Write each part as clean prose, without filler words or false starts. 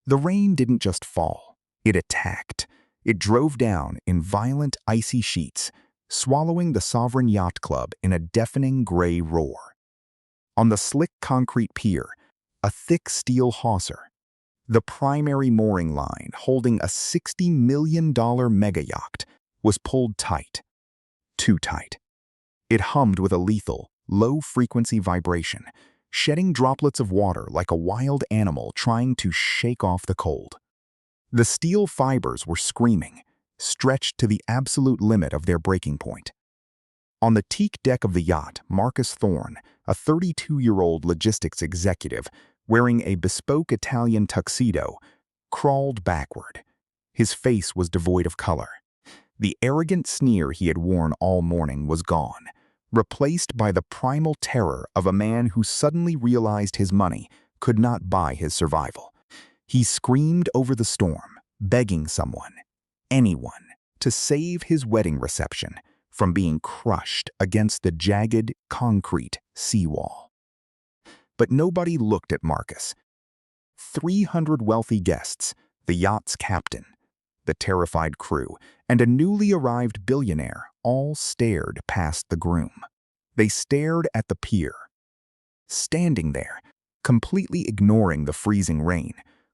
The rain didn't just fall, it attacked. It drove down in violent, icy sheets, swallowing the Sovereign Yacht Club in a deafening gray roar. On the slick concrete pier, a thick steel hawser, the primary mooring line holding a $60 million mega-yacht, was pulled tight. Too tight. It hummed with a lethal, low-frequency vibration, shedding droplets of water like a wild animal trying to shake off the cold. The steel fibers were screaming, stretched to the absolute limit of their breaking point. On the teak deck of the yacht, Marcus Thorne, a 32-year-old logistics executive wearing a bespoke Italian tuxedo, crawled backward. His face was devoid of color. The arrogant sneer he had worn all morning was gone, replaced by the primal terror of a man who suddenly realized his money could not buy his survival. He screamed over the storm, begging someone, anyone, to save his wedding reception from being crushed against the jagged, concrete seawall. But nobody looked at Marcus. 300 wealthy guests, the yacht's captain, the terrified crew, and a newly arrived billionaire all stared past the Groom. They stared at the pier. Standing there, completely ignoring the freezing rain,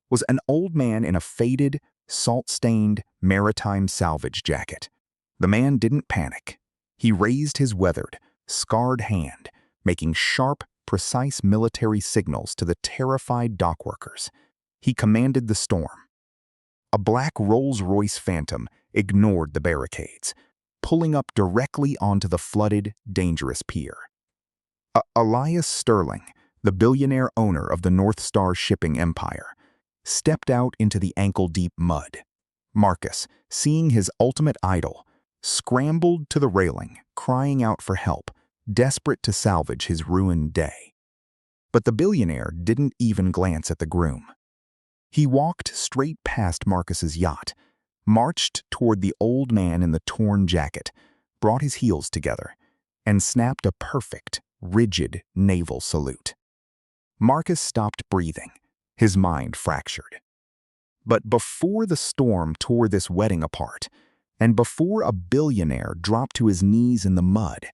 was an old man in a faded, salt-stained maritime salvage jacket. The man didn't panic. He raised his weathered, scarred hand, making sharp, precise military signals to the terrified dockworkers. He commanded the storm. A black Rolls-Royce Phantom ignored the barricades, pulling up directly onto the flooded, dangerous pier. Elias Sterling, the billionaire owner of the North Star shipping empire, stepped out into the ankle-deep mud. Marcus, seeing his ultimate idol, scrambled to the railing, crying out for help, desperate to salvage his ruined day. But the billionaire didn't even glance at the Groom. He walked straight past Marcus's yacht, marched toward the old man in the torn jacket, brought his heels together, and snapped a perfect, rigid naval salute. Marcus stopped breathing, his mind fractured. But before the storm tore this wedding apart, and before a billionaire dropped to his knees in the mud,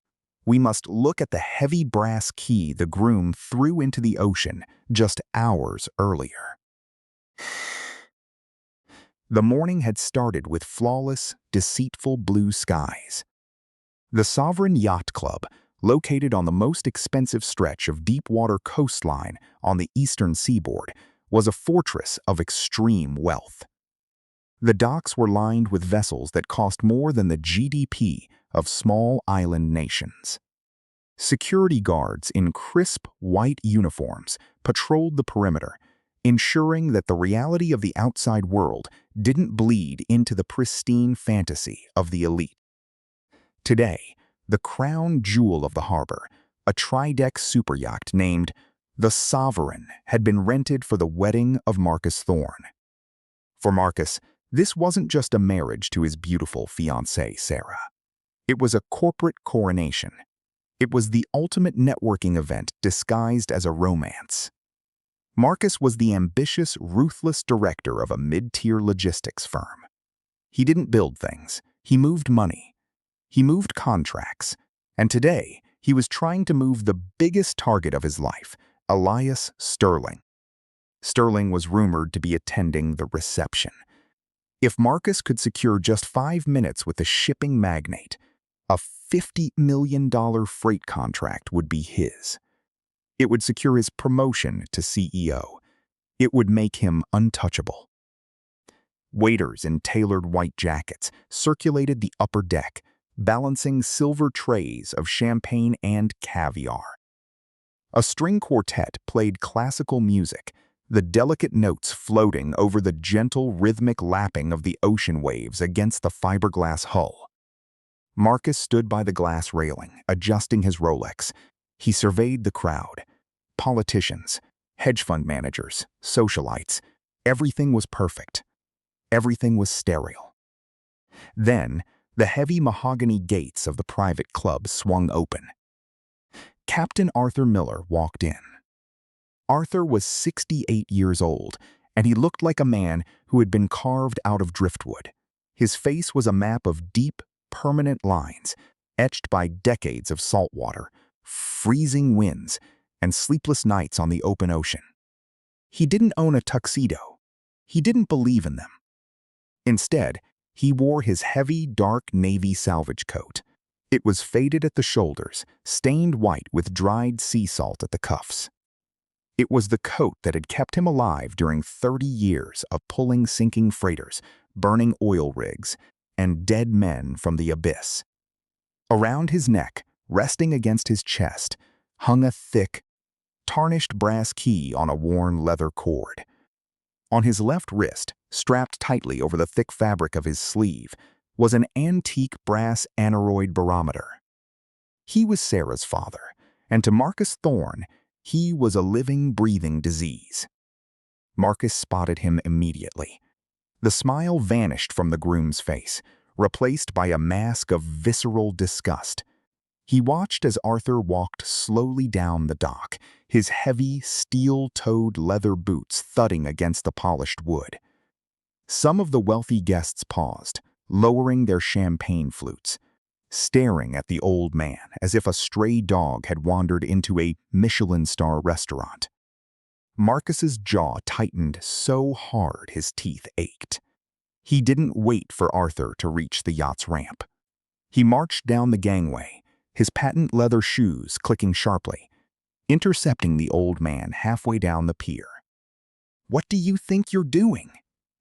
we must look at the heavy brass key the Groom threw into the ocean just hours earlier. The morning had started with flawless, deceitful blue skies. The Sovereign Yacht Club, located on the most expensive stretch of deep-water coastline on the eastern seaboard, was a fortress of extreme wealth. The docks were lined with vessels that cost more than the GDP of small island nations. Security guards in crisp, white uniforms patrolled the perimeter, ensuring that the reality of the outside world didn't bleed into the pristine fantasy of the elite. Today, the crown jewel of the harbor, a tri-deck superyacht named the Sovereign, had been rented for the wedding of Marcus Thorne. For Marcus, this wasn't just a marriage to his beautiful fiancée, Sarah. It was a corporate coronation. It was the ultimate networking event disguised as a romance. Marcus was the ambitious, ruthless director of a mid-tier logistics firm. He didn't build things. He moved money. He moved contracts. And today, he was trying to move the biggest target of his life, Elias Sterling. Sterling was rumored to be attending the reception. If Marcus could secure just 5 minutes with the shipping magnate, a $50 million freight contract would be his. It would secure his promotion to CEO. It would make him untouchable. Waiters in tailored white jackets circulated the upper deck, balancing silver trays of champagne and caviar. A string quartet played classical music, the delicate notes floating over the gentle rhythmic lapping of the ocean waves against the fiberglass hull. Marcus stood by the glass railing, adjusting his Rolex. He surveyed the crowd. Politicians, hedge fund managers, socialites. Everything was perfect. Everything was sterile. Then, the heavy mahogany gates of the private club swung open. Captain Arthur Miller walked in. Arthur was 68 years old and he looked like a man who had been carved out of driftwood. His face was a map of deep, permanent lines, etched by decades of salt water, freezing winds, and sleepless nights on the open ocean. He didn't own a tuxedo. He didn't believe in them. Instead, he wore his heavy, dark navy salvage coat. It was faded at the shoulders, stained white with dried sea salt at the cuffs. It was the coat that had kept him alive during 30 years of pulling sinking freighters, burning oil rigs, and dead men from the abyss. Around his neck, resting against his chest, hung a thick, tarnished brass key on a worn leather cord. On his left wrist, strapped tightly over the thick fabric of his sleeve, was an antique brass aneroid barometer. He was Sarah's father, and to Marcus Thorne, he was a living, breathing disease. Marcus spotted him immediately. The smile vanished from the groom's face, replaced by a mask of visceral disgust. He watched as Arthur walked slowly down the dock, his heavy, steel-toed leather boots thudding against the polished wood. Some of the wealthy guests paused, lowering their champagne flutes, staring at the old man as if a stray dog had wandered into a Michelin-star restaurant. Marcus's jaw tightened so hard his teeth ached. He didn't wait for Arthur to reach the yacht's ramp. He marched down the gangway, his patent leather shoes clicking sharply, intercepting the old man halfway down the pier. "What do you think you're doing?"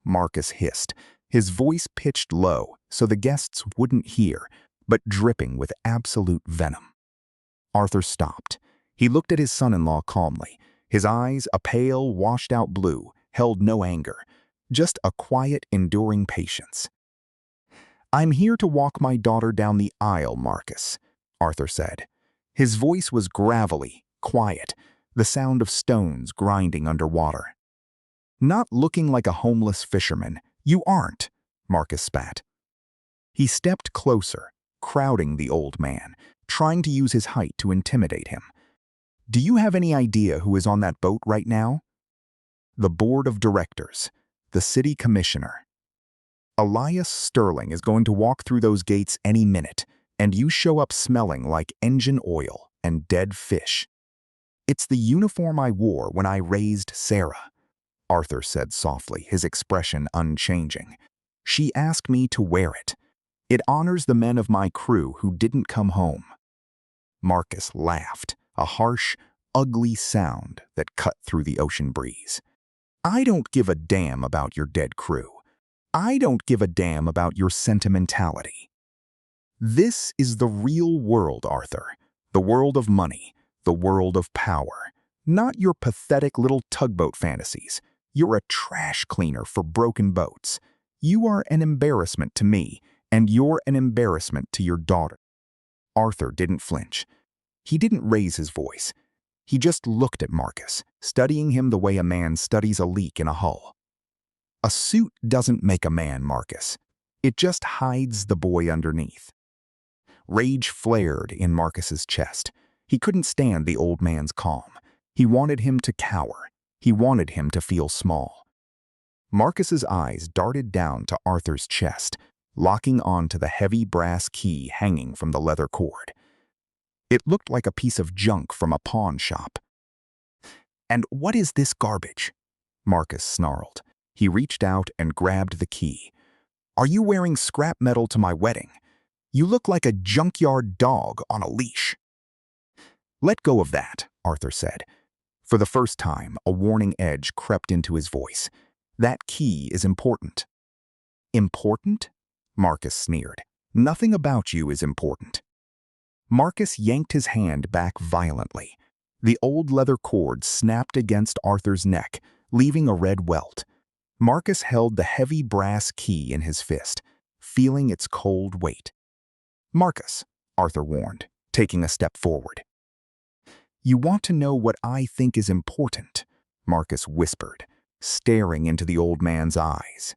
Marcus hissed, his voice pitched low so the guests wouldn't hear, but dripping with absolute venom. Arthur stopped. He looked at his son-in-law calmly. His eyes, a pale, washed-out blue, held no anger, just a quiet, enduring patience. "I'm here to walk my daughter down the aisle, Marcus," Arthur said. His voice was gravelly, quiet, the sound of stones grinding underwater. "Not looking like a homeless fisherman. You aren't," Marcus spat. He stepped closer, crowding the old man, trying to use his height to intimidate him. "Do you have any idea who is on that boat right now?" "The board of directors, the city commissioner. Elias Sterling is going to walk through those gates any minute, and you show up smelling like engine oil and dead fish." "It's the uniform I wore when I raised Sarah," Arthur said softly, his expression unchanging. "She asked me to wear it. It honors the men of my crew who didn't come home." Marcus laughed, a harsh, ugly sound that cut through the ocean breeze. "I don't give a damn about your dead crew. I don't give a damn about your sentimentality. This is the real world, Arthur. The world of money, the world of power. Not your pathetic little tugboat fantasies. You're a trash cleaner for broken boats. You are an embarrassment to me, and you're an embarrassment to your daughter." Arthur didn't flinch. He didn't raise his voice. He just looked at Marcus, studying him the way a man studies a leak in a hull. "A suit doesn't make a man, Marcus. It just hides the boy underneath." Rage flared in Marcus's chest. He couldn't stand the old man's calm. He wanted him to cower. He wanted him to feel small. Marcus's eyes darted down to Arthur's chest, locking onto the heavy brass key hanging from the leather cord. It looked like a piece of junk from a pawn shop. "And what is this garbage?" Marcus snarled. He reached out and grabbed the key. "Are you wearing scrap metal to my wedding? You look like a junkyard dog on a leash." "Let go of that," Arthur said. For the first time, a warning edge crept into his voice. "That key is important." "Important?" Marcus sneered. "Nothing about you is important." Marcus yanked his hand back violently. The old leather cord snapped against Arthur's neck, leaving a red welt. Marcus held the heavy brass key in his fist, feeling its cold weight. "Marcus," Arthur warned, taking a step forward. "You want to know what I think is important," Marcus whispered, staring into the old man's eyes.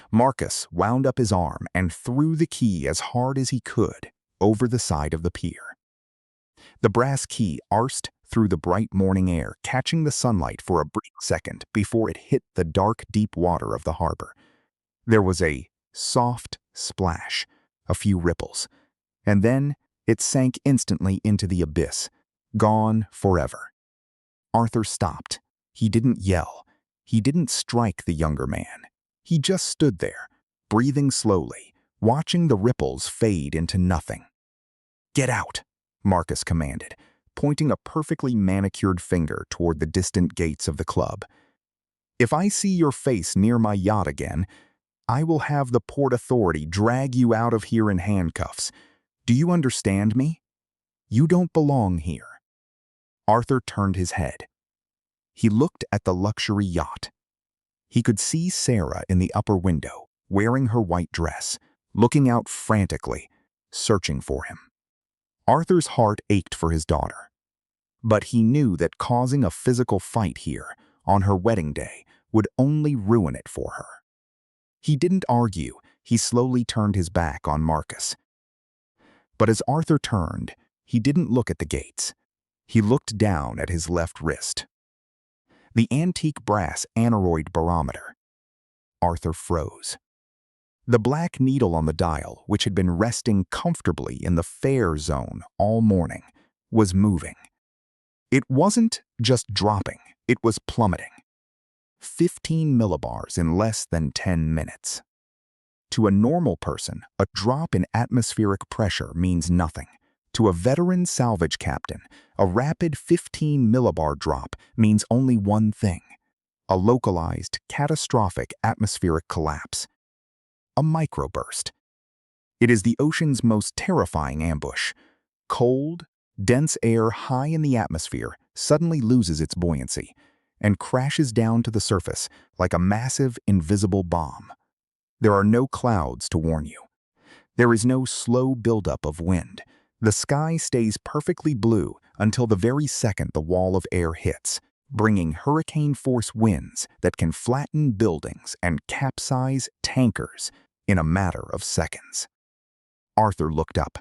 Marcus wound up his arm and threw the key as hard as he could over the side of the pier. The brass key arsed through the bright morning air, catching the sunlight for a brief second before it hit the dark, deep water of the harbor. There was a soft splash, a few ripples, and then it sank instantly into the abyss, gone forever. Arthur stopped. He didn't yell. He didn't strike the younger man. He just stood there, breathing slowly, watching the ripples fade into nothing. "Get out," Marcus commanded, pointing a perfectly manicured finger toward the distant gates of the club. "If I see your face near my yacht again, I will have the Port Authority drag you out of here in handcuffs. Do you understand me? You don't belong here." Arthur turned his head. He looked at the luxury yacht. He could see Sarah in the upper window, wearing her white dress, looking out frantically, searching for him. Arthur's heart ached for his daughter. But he knew that causing a physical fight here, on her wedding day, would only ruin it for her. He didn't argue. He slowly turned his back on Marcus. But as Arthur turned, he didn't look at the gates. He looked down at his left wrist. The antique brass aneroid barometer. Arthur froze. The black needle on the dial, which had been resting comfortably in the fair zone all morning, was moving. It wasn't just dropping, it was plummeting. 15 millibars in less than 10 minutes. To a normal person, a drop in atmospheric pressure means nothing. To a veteran salvage captain, a rapid 15 millibar drop means only one thing: a localized, catastrophic atmospheric collapse. A microburst. It is the ocean's most terrifying ambush. Cold, dense air high in the atmosphere suddenly loses its buoyancy and crashes down to the surface like a massive, invisible bomb. There are no clouds to warn you. There is no slow buildup of wind. The sky stays perfectly blue until the very second the wall of air hits, bringing hurricane-force winds that can flatten buildings and capsize tankers in a matter of seconds. Arthur looked up.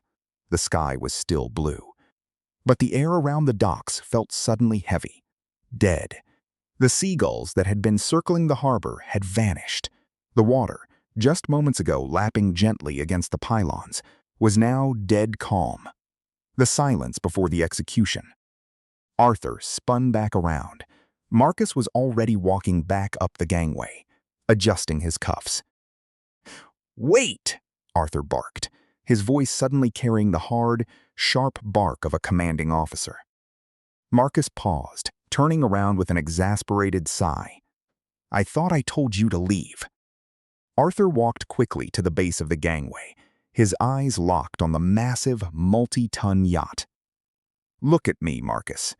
The sky was still blue. But the air around the docks felt suddenly heavy, dead. The seagulls that had been circling the harbor had vanished. The water, just moments ago lapping gently against the pylons, was now dead calm. The silence before the execution. Arthur spun back around. Marcus was already walking back up the gangway, adjusting his cuffs. "Wait!" Arthur barked, his voice suddenly carrying the hard, sharp bark of a commanding officer. Marcus paused, turning around with an exasperated sigh. "I thought I told you to leave." Arthur walked quickly to the base of the gangway, his eyes locked on the massive, multi-ton yacht. "Look at me, Marcus.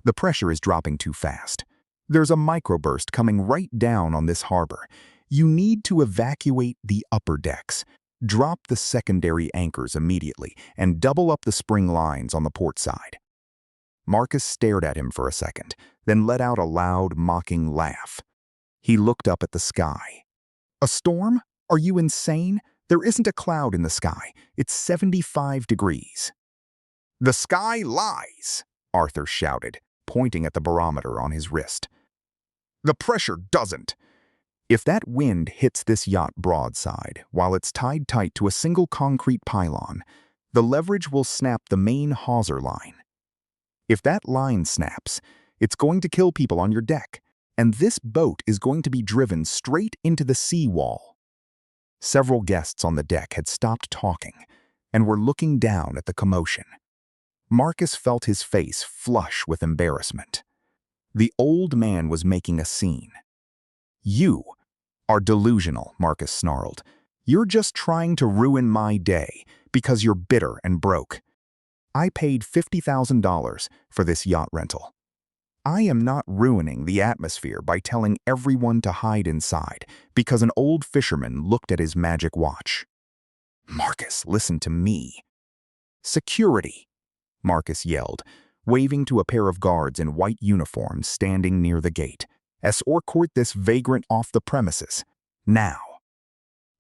The pressure is dropping too fast. There's a microburst coming right down on this harbor. You need to evacuate the upper decks. Drop the secondary anchors immediately and double up the spring lines on the port side." Marcus stared at him for a second, then let out a loud, mocking laugh. He looked up at the sky. "A storm? Are you insane? There isn't a cloud in the sky. It's 75 degrees. "The sky lies," Arthur shouted, pointing at the barometer on his wrist. "The pressure doesn't. If that wind hits this yacht broadside while it's tied tight to a single concrete pylon, the leverage will snap the main hawser line. If that line snaps, it's going to kill people on your deck, and this boat is going to be driven straight into the seawall." Several guests on the deck had stopped talking and were looking down at the commotion. Marcus felt his face flush with embarrassment. The old man was making a scene. "You are delusional," Marcus snarled. "You're just trying to ruin my day because you're bitter and broke. I paid $50,000 for this yacht rental. I am not ruining the atmosphere by telling everyone to hide inside because an old fisherman looked at his magic watch." "Marcus, listen to me." "Security," Marcus yelled, waving to a pair of guards in white uniforms standing near the gate. "Escort this vagrant off the premises. Now."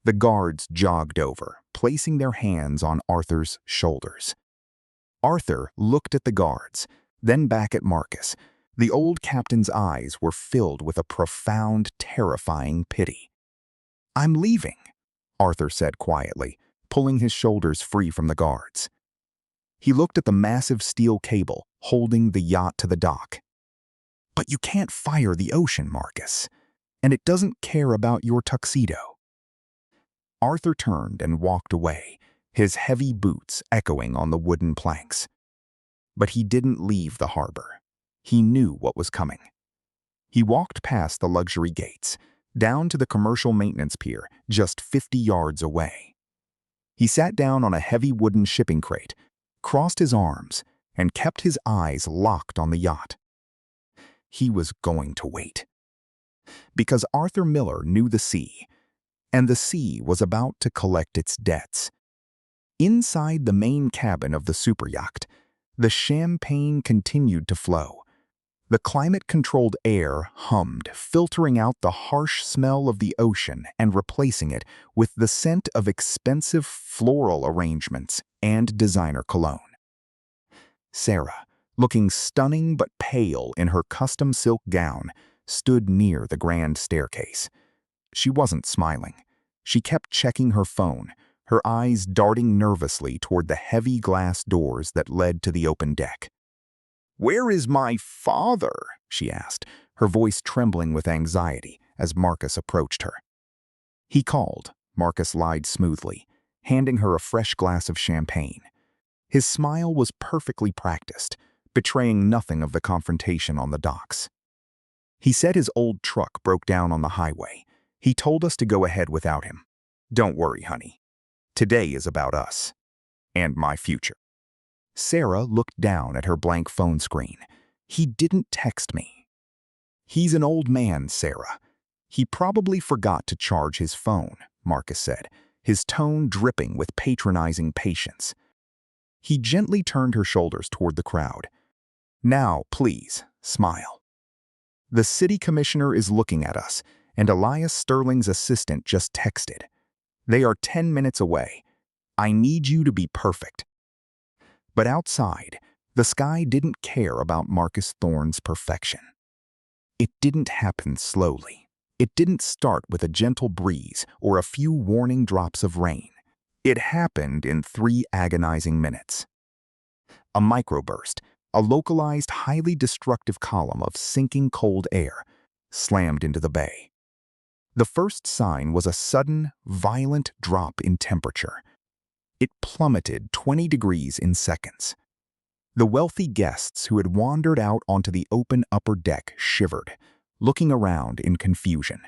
The guards jogged over, placing their hands on Arthur's shoulders. Arthur looked at the guards, then back at Marcus. The old captain's eyes were filled with a profound, terrifying pity. "I'm leaving," Arthur said quietly, pulling his shoulders free from the guards. He looked at the massive steel cable holding the yacht to the dock. "But you can't fire the ocean, Marcus, and it doesn't care about your tuxedo." Arthur turned and walked away, his heavy boots echoing on the wooden planks. But he didn't leave the harbor. He knew what was coming. He walked past the luxury gates, down to the commercial maintenance pier just 50 yards away. He sat down on a heavy wooden shipping crate, crossed his arms, and kept his eyes locked on the yacht. He was going to wait. Because Arthur Miller knew the sea, and the sea was about to collect its debts. Inside the main cabin of the superyacht, the champagne continued to flow. The climate-controlled air hummed, filtering out the harsh smell of the ocean and replacing it with the scent of expensive floral arrangements and designer cologne. Sarah, looking stunning but pale in her custom silk gown, stood near the grand staircase. She wasn't smiling. She kept checking her phone, her eyes darting nervously toward the heavy glass doors that led to the open deck. "Where is my father?" she asked, her voice trembling with anxiety as Marcus approached her. "He called," Marcus lied smoothly, handing her a fresh glass of champagne. His smile was perfectly practiced, betraying nothing of the confrontation on the docks. "He said his old truck broke down on the highway. He told us to go ahead without him. Don't worry, honey. Today is about us. And my future." Sarah looked down at her blank phone screen. "He didn't text me." "He's an old man, Sarah. He probably forgot to charge his phone," Marcus said, his tone dripping with patronizing patience. He gently turned her shoulders toward the crowd. "Now, please, smile. The city commissioner is looking at us, and Elias Sterling's assistant just texted. They are 10 minutes away. I need you to be perfect." But outside, the sky didn't care about Marcus Thorne's perfection. It didn't happen slowly. It didn't start with a gentle breeze or a few warning drops of rain. It happened in 3 agonizing minutes. A microburst, a localized, highly destructive column of sinking cold air, slammed into the bay. The first sign was a sudden, violent drop in temperature. It plummeted 20 degrees in seconds. The wealthy guests who had wandered out onto the open upper deck shivered, looking around in confusion.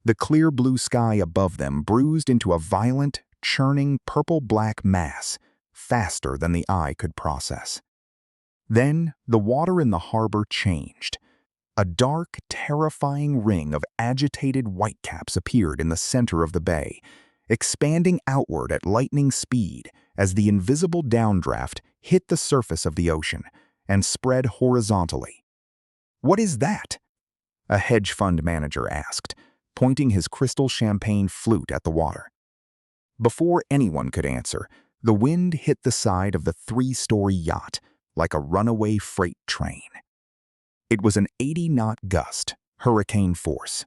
The clear blue sky above them bruised into a violent, churning purple-black mass, faster than the eye could process. Then the water in the harbor changed. A dark, terrifying ring of agitated whitecaps appeared in the center of the bay, expanding outward at lightning speed as the invisible downdraft hit the surface of the ocean and spread horizontally. "What is that?" a hedge fund manager asked, pointing his crystal champagne flute at the water. Before anyone could answer, the wind hit the side of the 3-story yacht like a runaway freight train. It was an 80-knot gust, hurricane force.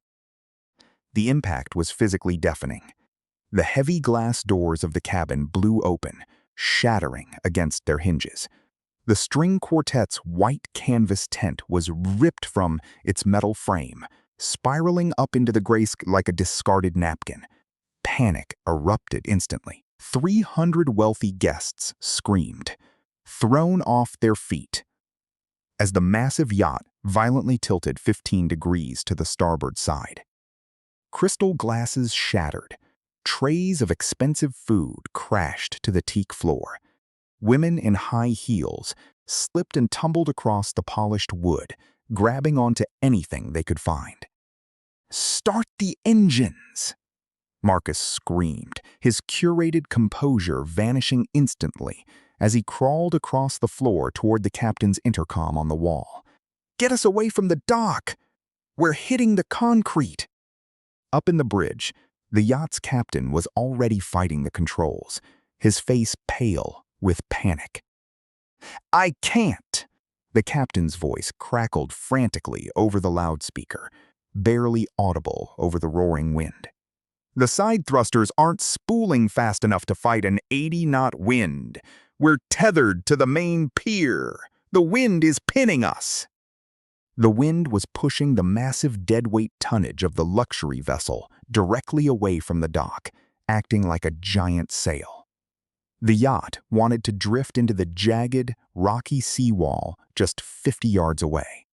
The impact was physically deafening. The heavy glass doors of the cabin blew open, shattering against their hinges. The string quartet's white canvas tent was ripped from its metal frame, spiraling up into the gray sky like a discarded napkin. Panic erupted instantly. 300 wealthy guests screamed, thrown off their feet, as the massive yacht violently tilted 15 degrees to the starboard side. Crystal glasses shattered. Trays of expensive food crashed to the teak floor. Women in high heels slipped and tumbled across the polished wood, grabbing onto anything they could find. "Start the engines!" Marcus screamed, his curated composure vanishing instantly as he crawled across the floor toward the captain's intercom on the wall. "Get us away from the dock! We're hitting the concrete!" Up in the bridge, the yacht's captain was already fighting the controls, his face pale with panic. "I can't!" The captain's voice crackled frantically over the loudspeaker, barely audible over the roaring wind. "The side thrusters aren't spooling fast enough to fight an 80-knot wind. We're tethered to the main pier. The wind is pinning us." The wind was pushing the massive deadweight tonnage of the luxury vessel directly away from the dock, acting like a giant sail. The yacht wanted to drift into the jagged, rocky seawall just 50 yards away.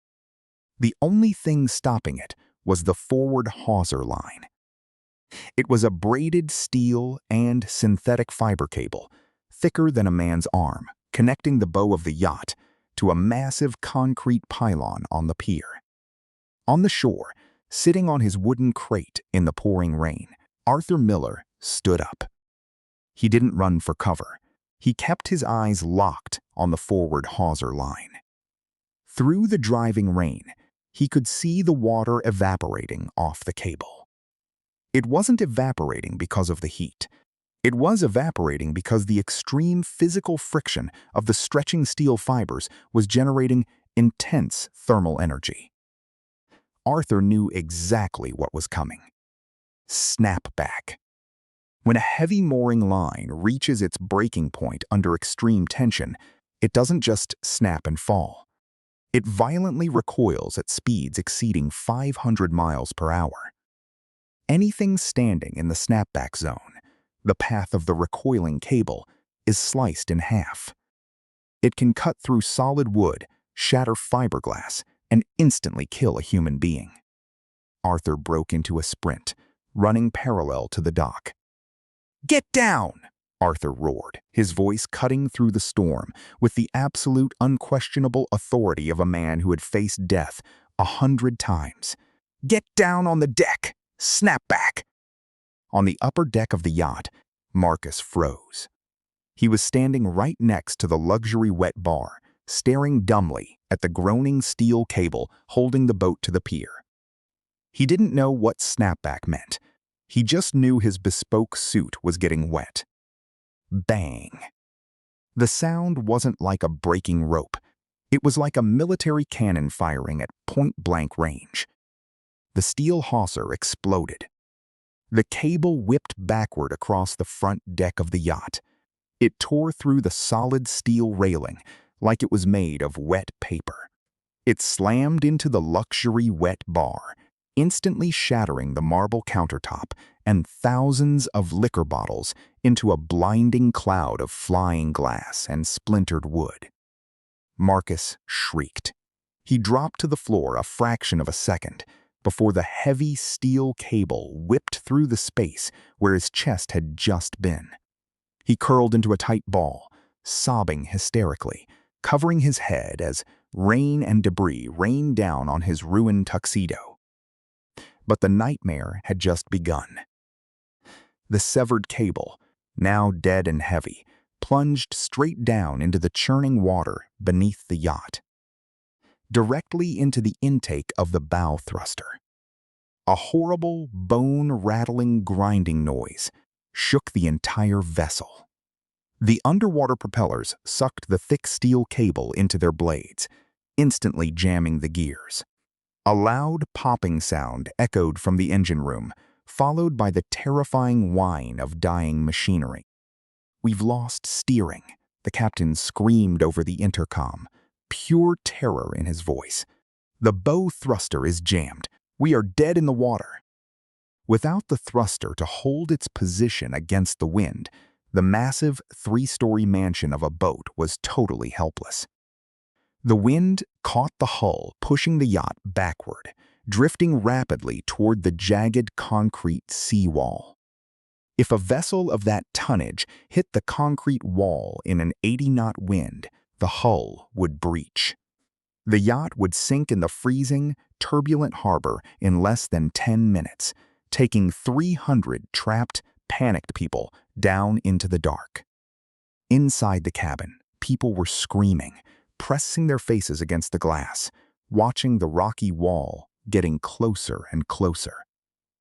The only thing stopping it was the forward hawser line. It was a braided steel and synthetic fiber cable, thicker than a man's arm, connecting the bow of the yacht to a massive concrete pylon on the pier. On the shore, sitting on his wooden crate in the pouring rain, Arthur Miller stood up. He didn't run for cover. He kept his eyes locked on the forward hawser line. Through the driving rain, he could see the water evaporating off the cable. It wasn't evaporating because of the heat. It was evaporating because the extreme physical friction of the stretching steel fibers was generating intense thermal energy. Arthur knew exactly what was coming. Snapback. When a heavy mooring line reaches its breaking point under extreme tension, it doesn't just snap and fall. It violently recoils at speeds exceeding 500 miles per hour. Anything standing in the snapback zone, the path of the recoiling cable, is sliced in half. It can cut through solid wood, shatter fiberglass, and instantly kill a human being. Arthur broke into a sprint, running parallel to the dock. "Get down!" Arthur roared, his voice cutting through the storm with the absolute, unquestionable authority of a man who had faced death 100 times. "Get down on the deck! Snap back!" On the upper deck of the yacht, Marcus froze. He was standing right next to the luxury wet bar, staring dumbly at the groaning steel cable holding the boat to the pier. He didn't know what snapback meant. He just knew his bespoke suit was getting wet. Bang. The sound wasn't like a breaking rope. It was like a military cannon firing at point-blank range. The steel hawser exploded. The cable whipped backward across the front deck of the yacht. It tore through the solid steel railing like it was made of wet paper. It slammed into the luxury wet bar, instantly shattering the marble countertop and thousands of liquor bottles into a blinding cloud of flying glass and splintered wood. Marcus shrieked. He dropped to the floor a fraction of a second before the heavy steel cable whipped through the space where his chest had just been. He curled into a tight ball, sobbing hysterically, covering his head as rain and debris rained down on his ruined tuxedo. But the nightmare had just begun. The severed cable, now dead and heavy, plunged straight down into the churning water beneath the yacht, directly into the intake of the bow thruster. A horrible, bone-rattling grinding noise shook the entire vessel. The underwater propellers sucked the thick steel cable into their blades, instantly jamming the gears. A loud popping sound echoed from the engine room, followed by the terrifying whine of dying machinery. "We've lost steering," the captain screamed over the intercom, pure terror in his voice. "The bow thruster is jammed. We are dead in the water." Without the thruster to hold its position against the wind, the massive 3-story mansion of a boat was totally helpless. The wind caught the hull, pushing the yacht backward, drifting rapidly toward the jagged concrete seawall. If a vessel of that tonnage hit the concrete wall in an 80-knot wind, the hull would breach. The yacht would sink in the freezing, turbulent harbor in less than 10 minutes, taking 300 trapped, panicked people down into the dark. Inside the cabin, people were screaming, pressing their faces against the glass, watching the rocky wall getting closer and closer.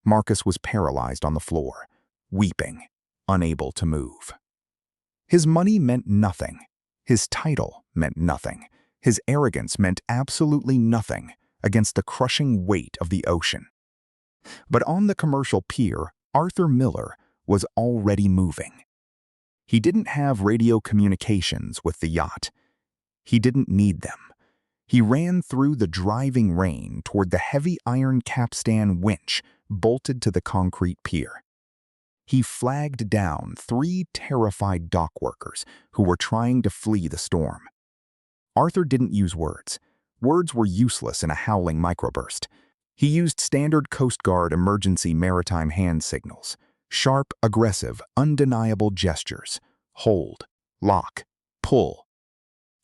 Marcus was paralyzed on the floor, weeping, unable to move. His money meant nothing. His title meant nothing. His arrogance meant absolutely nothing against the crushing weight of the ocean. But on the commercial pier, Arthur Miller was already moving. He didn't have radio communications with the yacht. He didn't need them. He ran through the driving rain toward the heavy iron capstan winch bolted to the concrete pier. He flagged down 3 terrified dock workers who were trying to flee the storm. Arthur didn't use words. Words were useless in a howling microburst. He used standard Coast Guard emergency maritime hand signals. Sharp, aggressive, undeniable gestures. Hold, lock, pull.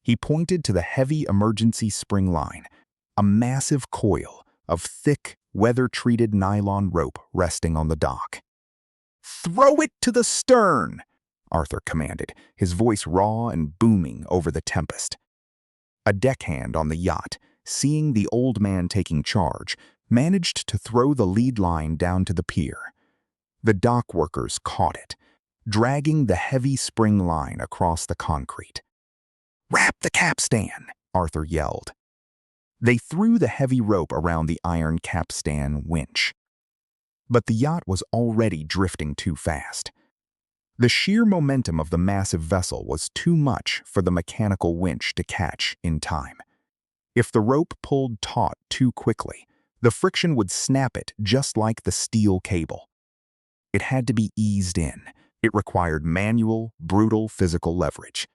He pointed to the heavy emergency spring line, a massive coil of thick, weather-treated nylon rope resting on the dock. "Throw it to the stern!" Arthur commanded, his voice raw and booming over the tempest. A deckhand on the yacht, seeing the old man taking charge, managed to throw the lead line down to the pier. The dock workers caught it, dragging the heavy spring line across the concrete. "Wrap the capstan!" Arthur yelled. They threw the heavy rope around the iron capstan winch. But the yacht was already drifting too fast. The sheer momentum of the massive vessel was too much for the mechanical winch to catch in time. If the rope pulled taut too quickly, the friction would snap it just like the steel cable. It had to be eased in. It required manual, brutal physical leverage.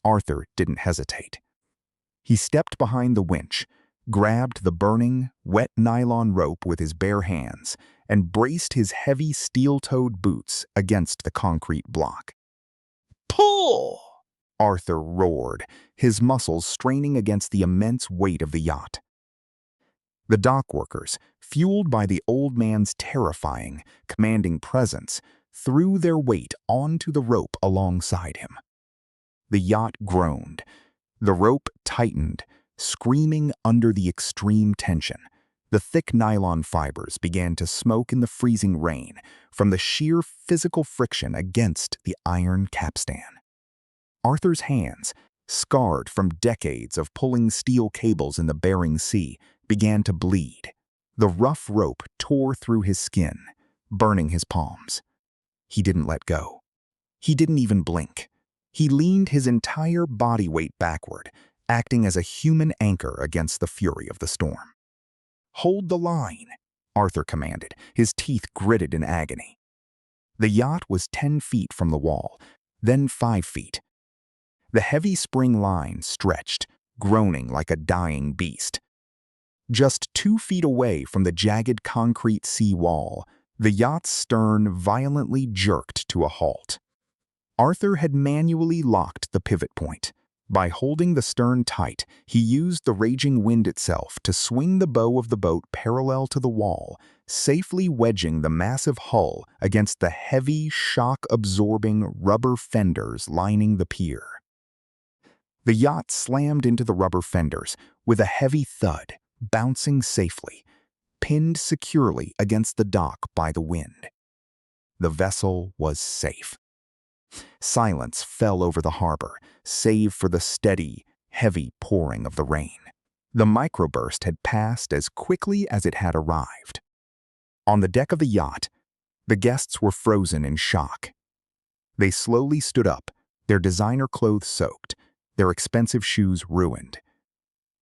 Arthur didn't hesitate. He stepped behind the winch, grabbed the burning, wet nylon rope with his bare hands, and braced his heavy steel-toed boots against the concrete block. "Pull!" Arthur roared, his muscles straining against the immense weight of the yacht. The dock workers, fueled by the old man's terrifying, commanding presence, threw their weight onto the rope alongside him. The yacht groaned. The rope tightened, screaming under the extreme tension. The thick nylon fibers began to smoke in the freezing rain from the sheer physical friction against the iron capstan. Arthur's hands, scarred from decades of pulling steel cables in the Bering Sea, began to bleed. The rough rope tore through his skin, burning his palms. He didn't let go. He didn't even blink. He leaned his entire body weight backward, acting as a human anchor against the fury of the storm. "Hold the line," Arthur commanded, his teeth gritted in agony. The yacht was 10 feet from the wall, then 5 feet. The heavy spring line stretched, groaning like a dying beast. Just 2 feet away from the jagged concrete sea wall, the yacht's stern violently jerked to a halt. Arthur had manually locked the pivot point. By holding the stern tight, he used the raging wind itself to swing the bow of the boat parallel to the wall, safely wedging the massive hull against the heavy, shock-absorbing rubber fenders lining the pier. The yacht slammed into the rubber fenders with a heavy thud, bouncing safely, pinned securely against the dock by the wind. The vessel was safe. Silence fell over the harbor, save for the steady, heavy pouring of the rain. The microburst had passed as quickly as it had arrived. On the deck of the yacht, the guests were frozen in shock. They slowly stood up, their designer clothes soaked, their expensive shoes ruined.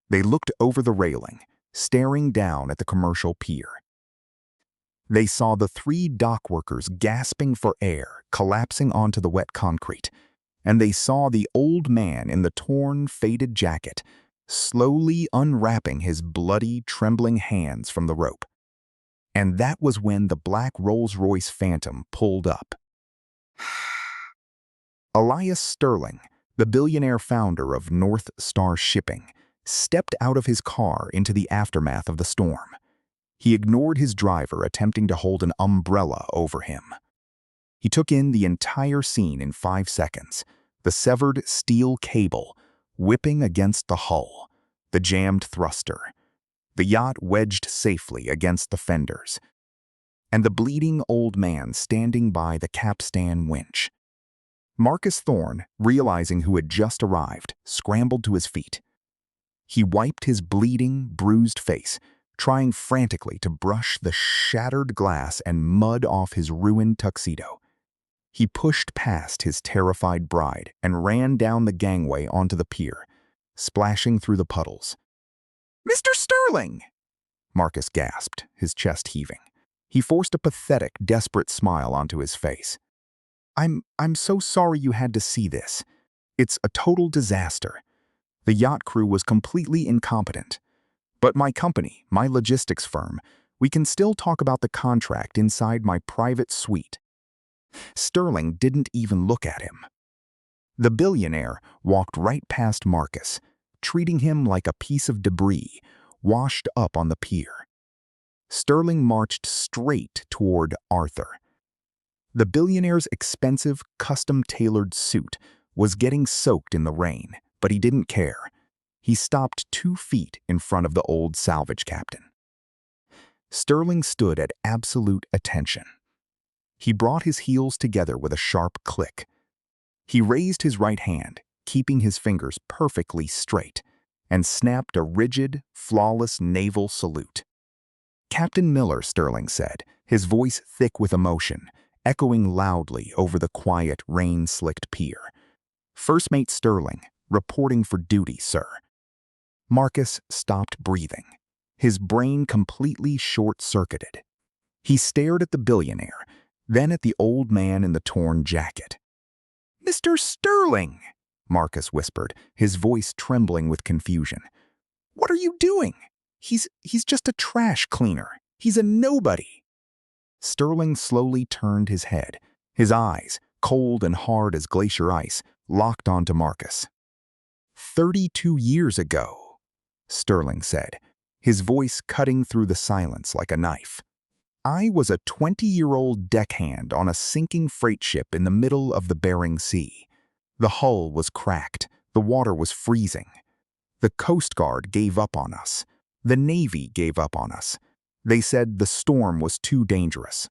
They looked over the railing, staring down at the commercial pier. They saw the 3 dock workers gasping for air, collapsing onto the wet concrete, and they saw the old man in the torn, faded jacket, slowly unwrapping his bloody, trembling hands from the rope. And that was when the black Rolls-Royce Phantom pulled up. Elias Sterling, the billionaire founder of North Star Shipping, stepped out of his car into the aftermath of the storm. He ignored his driver attempting to hold an umbrella over him. He took in the entire scene in 5 seconds, the severed steel cable whipping against the hull, the jammed thruster, the yacht wedged safely against the fenders, and the bleeding old man standing by the capstan winch. Marcus Thorne, realizing who had just arrived, scrambled to his feet. He wiped his bleeding, bruised face, trying frantically to brush the shattered glass and mud off his ruined tuxedo. He pushed past his terrified bride and ran down the gangway onto the pier, splashing through the puddles. "Mr. Sterling!" Marcus gasped, his chest heaving. He forced a pathetic, desperate smile onto his face. I'm so sorry you had to see this. It's a total disaster. The yacht crew was completely incompetent. But my company, my logistics firm, we can still talk about the contract inside my private suite." Sterling didn't even look at him. The billionaire walked right past Marcus, treating him like a piece of debris washed up on the pier. Sterling marched straight toward Arthur. The billionaire's expensive, custom-tailored suit was getting soaked in the rain, but he didn't care. He stopped 2 feet in front of the old salvage captain. Sterling stood at absolute attention. He brought his heels together with a sharp click. He raised his right hand, keeping his fingers perfectly straight, and snapped a rigid, flawless naval salute. "Captain Miller," Sterling said, his voice thick with emotion, echoing loudly over the quiet, rain-slicked pier. "First Mate Sterling, reporting for duty, sir." Marcus stopped breathing, his brain completely short-circuited. He stared at the billionaire, then at the old man in the torn jacket. "Mr. Sterling," Marcus whispered, his voice trembling with confusion. "What are you doing? He's just a trash cleaner. He's a nobody." Sterling slowly turned his head, his eyes, cold and hard as glacier ice, locked onto Marcus. 32 years ago, Sterling said, his voice cutting through the silence like a knife. "I was a 20-year-old deckhand on a sinking freight ship in the middle of the Bering Sea. The hull was cracked, the water was freezing. The Coast Guard gave up on us. The Navy gave up on us. They said the storm was too dangerous."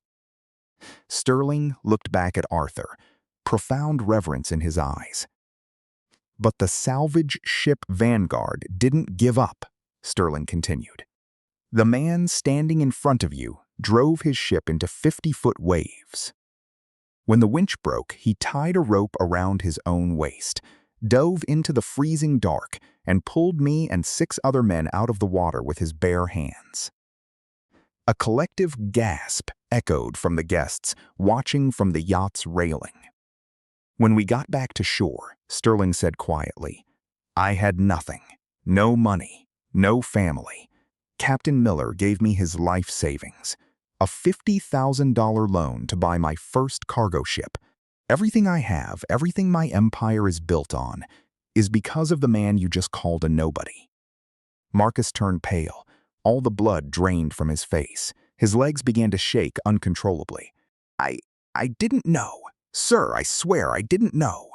Sterling looked back at Arthur, profound reverence in his eyes. "But the salvage ship Vanguard didn't give up," Sterling continued. "The man standing in front of you drove his ship into 50-foot waves. When the winch broke, he tied a rope around his own waist, dove into the freezing dark, and pulled me and 6 other men out of the water with his bare hands." A collective gasp echoed from the guests, watching from the yacht's railing. "When we got back to shore," Sterling said quietly, "I had nothing. No money, no family. Captain Miller gave me his life savings, a $50,000 loan to buy my first cargo ship. Everything I have, everything my empire is built on, is because of the man you just called a nobody." Marcus turned pale, all the blood drained from his face. His legs began to shake uncontrollably. I didn't know. Sir, I swear I didn't know."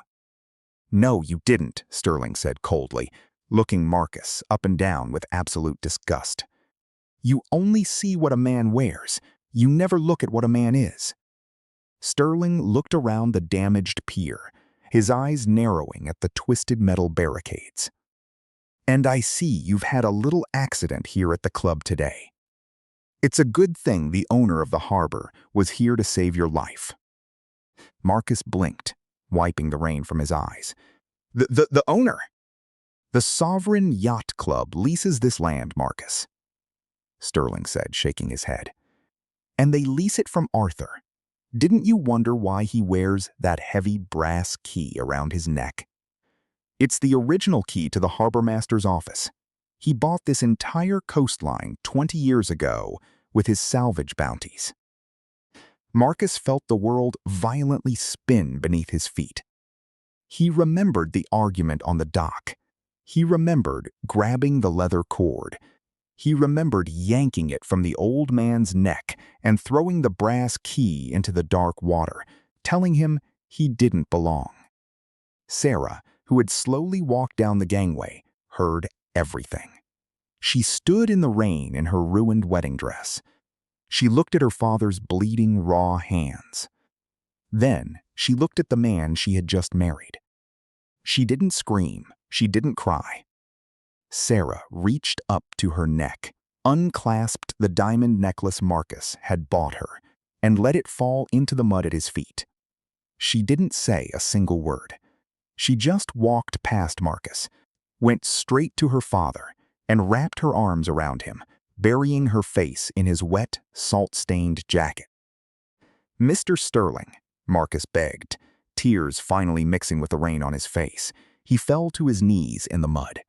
"No, you didn't," Sterling said coldly, looking Marcus up and down with absolute disgust. "You only see what a man wears. You never look at what a man is." Sterling looked around the damaged pier, his eyes narrowing at the twisted metal barricades. "And I see you've had a little accident here at the club today. It's a good thing the owner of the harbor was here to save your life." Marcus blinked, wiping the rain from his eyes. The owner? "The Sovereign Yacht Club leases this land, Marcus," Sterling said, shaking his head. "And they lease it from Arthur. Didn't you wonder why he wears that heavy brass key around his neck? It's the original key to the harbor master's office. He bought this entire coastline 20 years ago with his salvage bounties." Marcus felt the world violently spin beneath his feet. He remembered the argument on the dock. He remembered grabbing the leather cord. He remembered yanking it from the old man's neck and throwing the brass key into the dark water, telling him he didn't belong. Sarah, who had slowly walked down the gangway, heard everything. She stood in the rain in her ruined wedding dress. She looked at her father's bleeding, raw hands. Then she looked at the man she had just married. She didn't scream. She didn't cry. Sarah reached up to her neck, unclasped the diamond necklace Marcus had bought her, and let it fall into the mud at his feet. She didn't say a single word. She just walked past Marcus, went straight to her father, and wrapped her arms around him, burying her face in his wet, salt-stained jacket. "Mr. Sterling," Marcus begged, tears finally mixing with the rain on his face. He fell to his knees in the mud.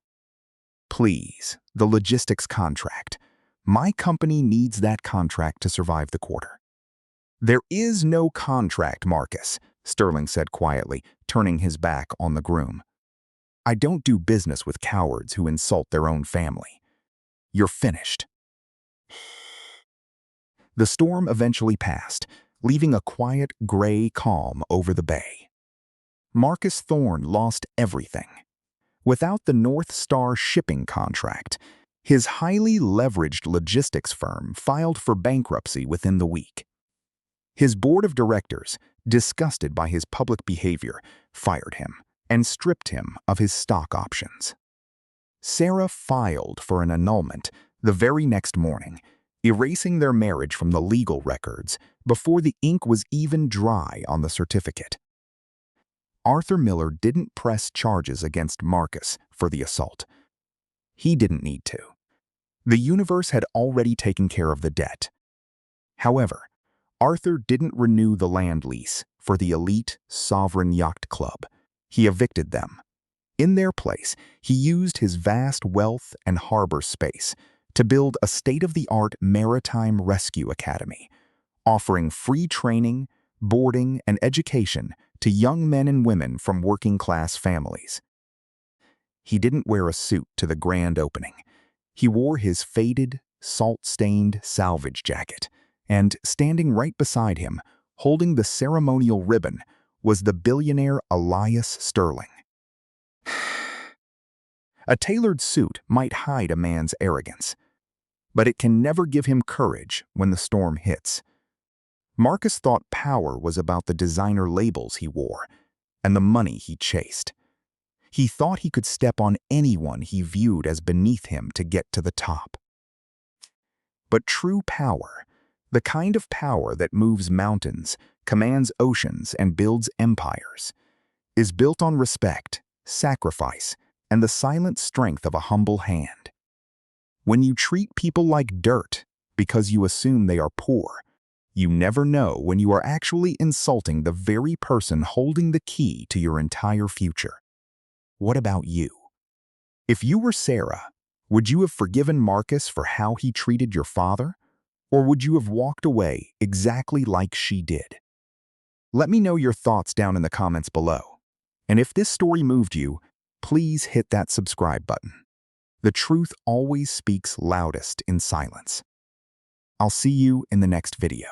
"Please, the logistics contract. My company needs that contract to survive the quarter." "There is no contract, Marcus," Sterling said quietly, turning his back on the groom. "I don't do business with cowards who insult their own family. You're finished." The storm eventually passed, leaving a quiet, gray calm over the bay. Marcus Thorne lost everything. Without the North Star shipping contract, his highly leveraged logistics firm filed for bankruptcy within the week. His board of directors, disgusted by his public behavior, fired him and stripped him of his stock options. Sarah filed for an annulment the very next morning, erasing their marriage from the legal records before the ink was even dry on the certificate. Arthur Miller didn't press charges against Marcus for the assault. He didn't need to. The universe had already taken care of the debt. However, Arthur didn't renew the land lease for the elite Sovereign Yacht Club. He evicted them. In their place, he used his vast wealth and harbor space to build a state-of-the-art maritime rescue academy, offering free training, boarding, and education to young men and women from working-class families. He didn't wear a suit to the grand opening. He wore his faded, salt-stained salvage jacket, and standing right beside him, holding the ceremonial ribbon, was the billionaire Elias Sterling. A tailored suit might hide a man's arrogance, but it can never give him courage when the storm hits. Marcus thought power was about the designer labels he wore and the money he chased. He thought he could step on anyone he viewed as beneath him to get to the top. But true power, the kind of power that moves mountains, commands oceans, and builds empires, is built on respect, sacrifice, and the silent strength of a humble hand. When you treat people like dirt because you assume they are poor, you never know when you are actually insulting the very person holding the key to your entire future. What about you? If you were Sarah, would you have forgiven Marcus for how he treated your father? Or would you have walked away exactly like she did? Let me know your thoughts down in the comments below. And if this story moved you, please hit that subscribe button. The truth always speaks loudest in silence. I'll see you in the next video.